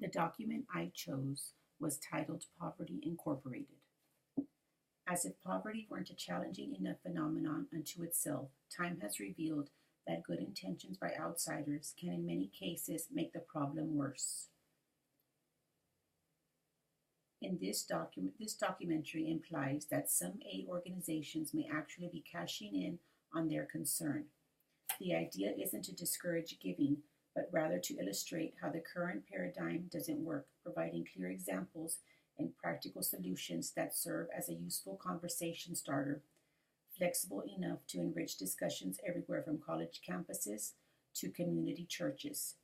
The document I chose was titled Poverty Incorporated. As if poverty weren't a challenging enough phenomenon unto itself, time has revealed that good intentions by outsiders can in many cases make the problem worse. This documentary implies that some aid organizations may actually be cashing in on their concern. The idea isn't to discourage giving, but rather to illustrate how the current paradigm doesn't work, providing clear examples and practical solutions that serve as a useful conversation starter, flexible enough to enrich discussions everywhere from college campuses to community churches.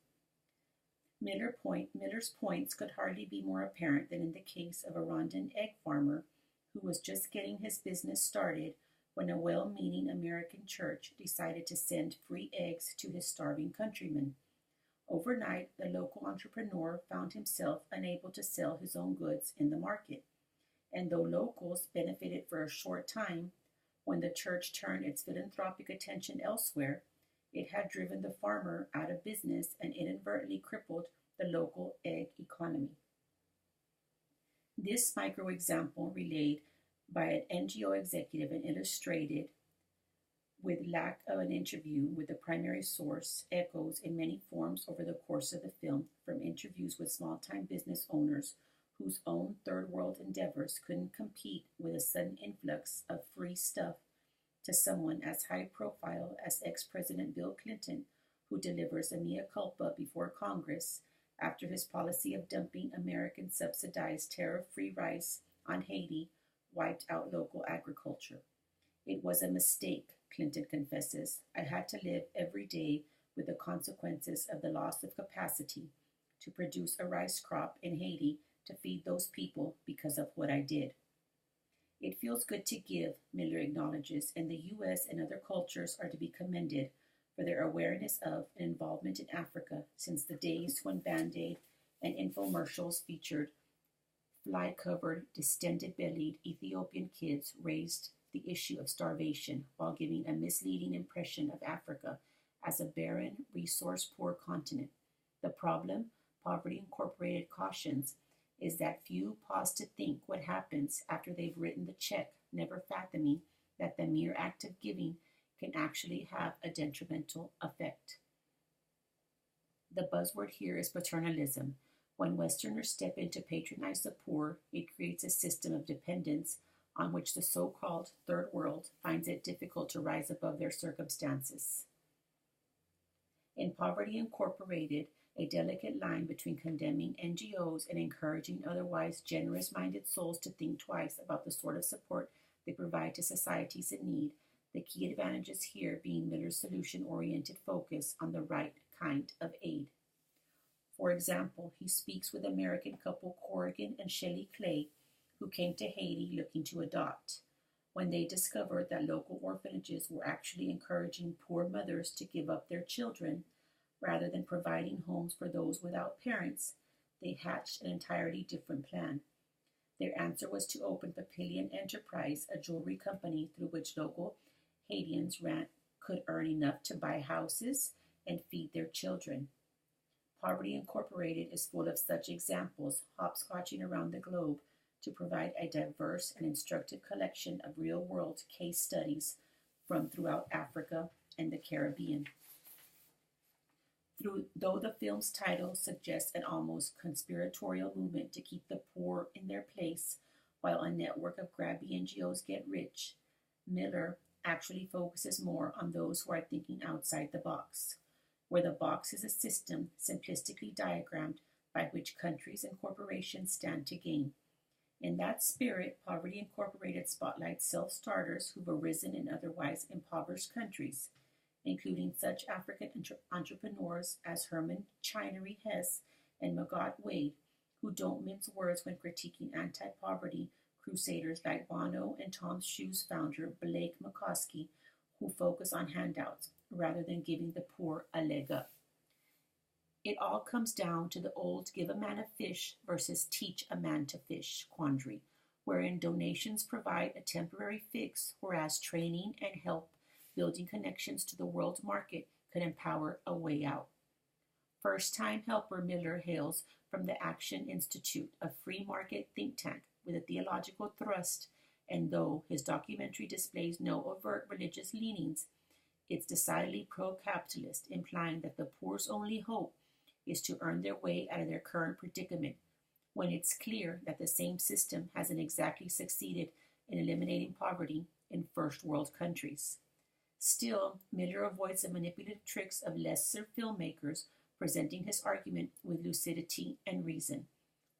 Miller's points could hardly be more apparent than in the case of a Rwandan egg farmer who was just getting his business started when a well meaning American church decided to send free eggs to his starving countrymen. Overnight, the local entrepreneur found himself unable to sell his own goods in the market. And though locals benefited for a short time, when the church turned its philanthropic attention elsewhere, it had driven the farmer out of business and inadvertently crippled the local egg economy. This micro example, relayed by an NGO executive and illustrated with lack of an interview with the primary source, echoes in many forms over the course of the film, from interviews with small-time business owners whose own third world endeavors couldn't compete with a sudden influx of free stuff, to someone as high profile as ex-President Bill Clinton, who delivers a mea culpa before Congress after his policy of dumping American subsidized tariff-free rice on Haiti wiped out local agriculture. It was a mistake, Clinton confesses. I had to live every day with the consequences of the loss of capacity to produce a rice crop in Haiti to feed those people because of what I did. It feels good to give, Miller acknowledges, and the U.S. and other cultures are to be commended for their awareness of and involvement in Africa since the days when Band-Aid and infomercials featured fly-covered, distended-bellied Ethiopian kids raised the issue of starvation while giving a misleading impression of Africa as a barren, resource-poor continent. The problem, Poverty Incorporated cautions, is that few pause to think what happens after they've written the check, never fathoming that the mere act of giving can actually have a detrimental effect. The buzzword here is paternalism. When Westerners step in to patronize the poor, it creates a system of dependence on which the so-called third world finds it difficult to rise above their circumstances. In Poverty Incorporated, a delicate line between condemning NGOs and encouraging otherwise generous-minded souls to think twice about the sort of support they provide to societies in need, the key advantages here being Miller's solution-oriented focus on the right kind of aid. For example, he speaks with American couple Corrigan and Shelley Clay, who came to Haiti looking to adopt. When they discovered that local orphanages were actually encouraging poor mothers to give up their children, rather than providing homes for those without parents, they hatched an entirely different plan. Their answer was to open Papillion Enterprise, a jewelry company through which local Haitians could earn enough to buy houses and feed their children. Poverty Incorporated is full of such examples, hopscotching around the globe to provide a diverse and instructive collection of real-world case studies from throughout Africa and the Caribbean. Though the film's title suggests an almost conspiratorial movement to keep the poor in their place while a network of grabby NGOs get rich, Miller actually focuses more on those who are thinking outside the box, where the box is a system simplistically diagrammed by which countries and corporations stand to gain. In that spirit, Poverty Incorporated spotlights self-starters who've arisen in otherwise impoverished countries, including such African entrepreneurs as Herman Chinery Hess and Magatte Wade, who don't mince words when critiquing anti-poverty crusaders like Bono and Tom's Shoes founder Blake McCoskey, who focus on handouts rather than giving the poor a leg up. It all comes down to the old give a man a fish versus teach a man to fish quandary, wherein donations provide a temporary fix, whereas training and help building connections to the world market could empower a way out. First-time helper Miller hails from the Action Institute, a free market think tank with a theological thrust, and though his documentary displays no overt religious leanings, it's decidedly pro-capitalist, implying that the poor's only hope is to earn their way out of their current predicament, when it's clear that the same system hasn't exactly succeeded in eliminating poverty in first world countries. Still, Miller avoids the manipulative tricks of lesser filmmakers, presenting his argument with lucidity and reason,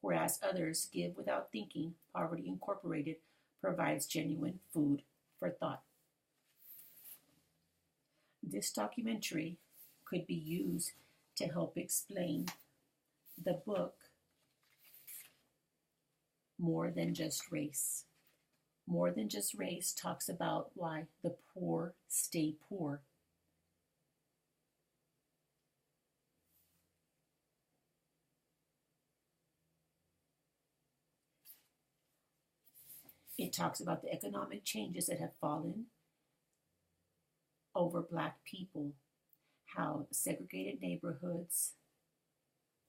whereas others give without thinking. Poverty Incorporated provides genuine food for thought. This documentary could be used to help explain the book More Than Just Race. More Than Just Race talks about why the poor stay poor. It talks about the economic changes that have fallen over Black people, how segregated neighborhoods,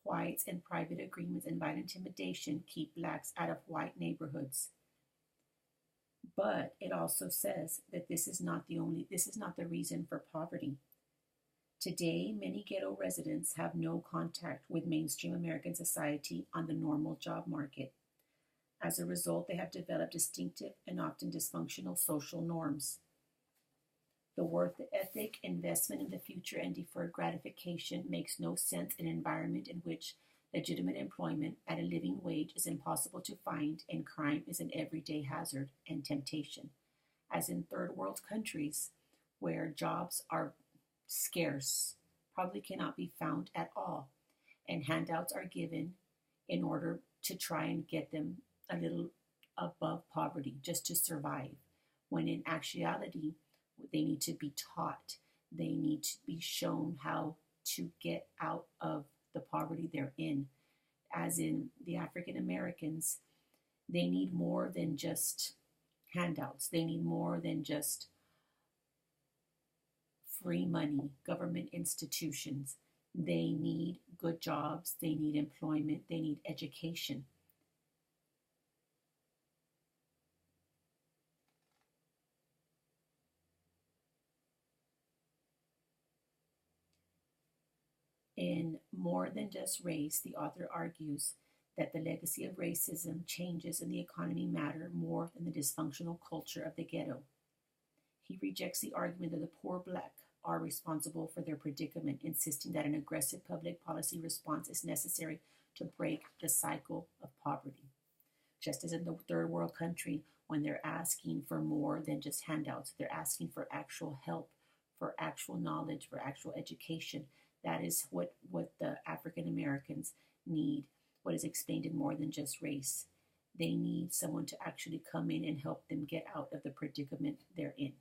whites, and private agreements and violent intimidation keep Blacks out of white neighborhoods. But it also says that this is not the reason for poverty. Today, many ghetto residents have no contact with mainstream American society on the normal job market. As a result, they have developed distinctive and often dysfunctional social norms. The work ethic, investment in the future, and deferred gratification makes no sense in an environment in which legitimate employment at a living wage is impossible to find and crime is an everyday hazard and temptation. As in third world countries where jobs are scarce, probably cannot be found at all, and handouts are given in order to try and get them a little above poverty just to survive, when in actuality, they need to be taught. They need to be shown how to get out of the poverty they're in. As in the African Americans, they need more than just handouts. They need more than just free money, government institutions. They need good jobs. They need employment. They need education. In More Than Just Race, the author argues that the legacy of racism changes in the economy matter more than the dysfunctional culture of the ghetto. He rejects the argument that the poor Black are responsible for their predicament, insisting that an aggressive public policy response is necessary to break the cycle of poverty. Just as in the third world country, when they're asking for more than just handouts, they're asking for actual help, for actual knowledge, for actual education. That is what the African Americans need, what is explained in More Than Just Race. They need someone to actually come in and help them get out of the predicament they're in.